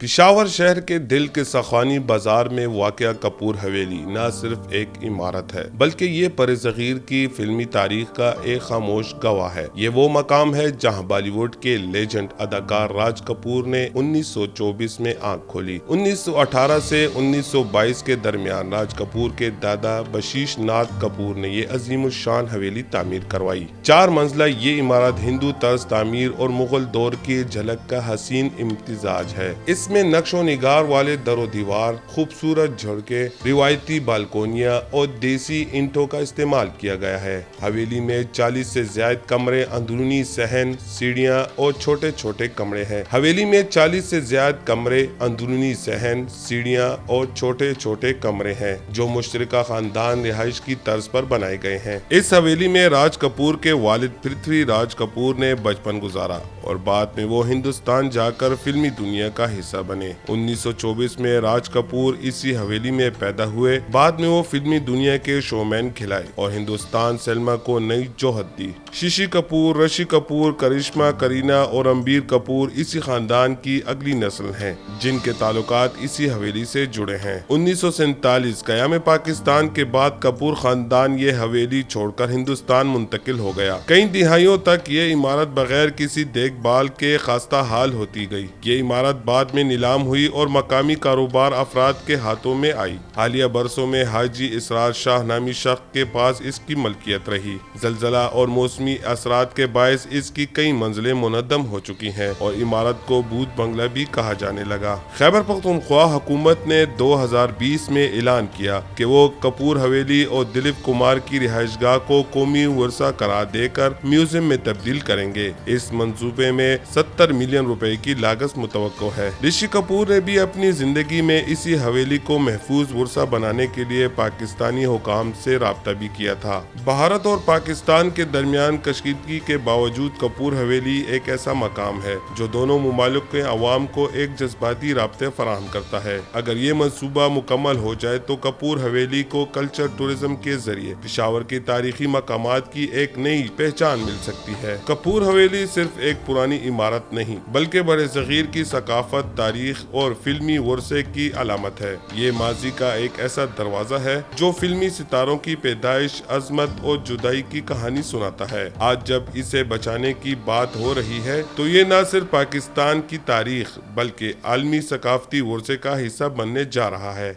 پشاور شہر کے دل کے سخانی بازار میں واقع کپور حویلی نہ صرف ایک عمارت ہے بلکہ یہ برصغیر کی فلمی تاریخ کا ایک خاموش گواہ ہے۔ یہ وہ مقام ہے جہاں بالی ووڈ کے لیجنڈ اداکار راج کپور نے 1924 میں آنکھ کھولی۔ 1918 سے 1922 کے درمیان راج کپور کے دادا بشیش ناتھ کپور نے یہ عظیم الشان حویلی تعمیر کروائی۔ 4 منزلہ یہ عمارت ہندو طرز تعمیر اور مغل دور کی جھلک کا حسین امتزاج ہے۔ اس میں نقش و نگار والے در و دیوار، خوبصورت جھڑکے، روایتی بالکونیاں اور دیسی اینٹوں کا استعمال کیا گیا ہے۔ حویلی میں 40 سے زائد کمرے، اندرونی صحن، سیڑھیاں اور چھوٹے چھوٹے کمرے ہیں۔ حویلی میں 40 سے زائد کمرے، اندرونی صحن، سیڑھیاں اور چھوٹے چھوٹے کمرے ہیں جو مشترکہ خاندان رہائش کی طرز پر بنائے گئے ہیں۔ اس حویلی میں راج کپور کے والد پرتھوی راج کپور نے بچپن گزارا اور بعد میں وہ ہندوستان جا کر فلمی دنیا کا حصہ بنے۔ 1924 میں راج کپور اسی حویلی میں پیدا ہوئے۔ بعد میں وہ فلمی دنیا کے شو مین کھلائے اور ہندوستان سینما کو نئی جوہر دی۔ ششی کپور، رشی کپور، کرشمہ، کرینہ اور امبیر کپور اسی خاندان کی اگلی نسل ہیں جن کے تعلقات اسی حویلی سے جڑے ہیں۔ 1947 قیام پاکستان کے بعد کپور خاندان یہ حویلی چھوڑ کر ہندوستان منتقل ہو گیا۔ کئی دہائیوں تک یہ عمارت بغیر کسی دیکھ بھال کے خستہ حال ہوتی گئی۔ یہ عمارت بعد میں نیلام ہوئی اور مقامی کاروبار افراد کے ہاتھوں میں آئی۔ حالیہ برسوں میں حاجی اسرار شاہ نامی شخص کے پاس اس کی ملکیت رہی۔ زلزلہ اور موسمی اثرات کے باعث اس کی کئی منزلیں منہدم ہو چکی ہیں اور عمارت کو بھوت بنگلہ بھی کہا جانے لگا۔ خیبر پختونخوا حکومت نے 2020 میں اعلان کیا کہ وہ کپور حویلی اور دلیپ کمار کی رہائش گاہ کو قومی ورثہ قرار دے کر میوزیم میں تبدیل کریں گے۔ اس منصوبے میں 70 ملین روپے کی لاگت متوقع ہے۔ رشی کپور نے بھی اپنی زندگی میں اسی حویلی کو محفوظ ورثہ بنانے کے لیے پاکستانی حکام سے رابطہ بھی کیا تھا۔ بھارت اور پاکستان کے درمیان کشیدگی کے باوجود کپور حویلی ایک ایسا مقام ہے جو دونوں ممالک کے عوام کو ایک جذباتی رابطے فراہم کرتا ہے۔ اگر یہ منصوبہ مکمل ہو جائے تو کپور حویلی کو کلچر ٹورزم کے ذریعے پشاور کے تاریخی مقامات کی ایک نئی پہچان مل سکتی ہے۔ کپور حویلی صرف ایک پرانی عمارت نہیں بلکہ برصغیر کی ثقافت، تاریخ اور فلمی ورثے کی علامت ہے۔ یہ ماضی کا ایک ایسا دروازہ ہے جو فلمی ستاروں کی پیدائش، عظمت اور جدائی کی کہانی سناتا ہے۔ آج جب اسے بچانے کی بات ہو رہی ہے تو یہ نہ صرف پاکستان کی تاریخ بلکہ عالمی ثقافتی ورثے کا حصہ بننے جا رہا ہے۔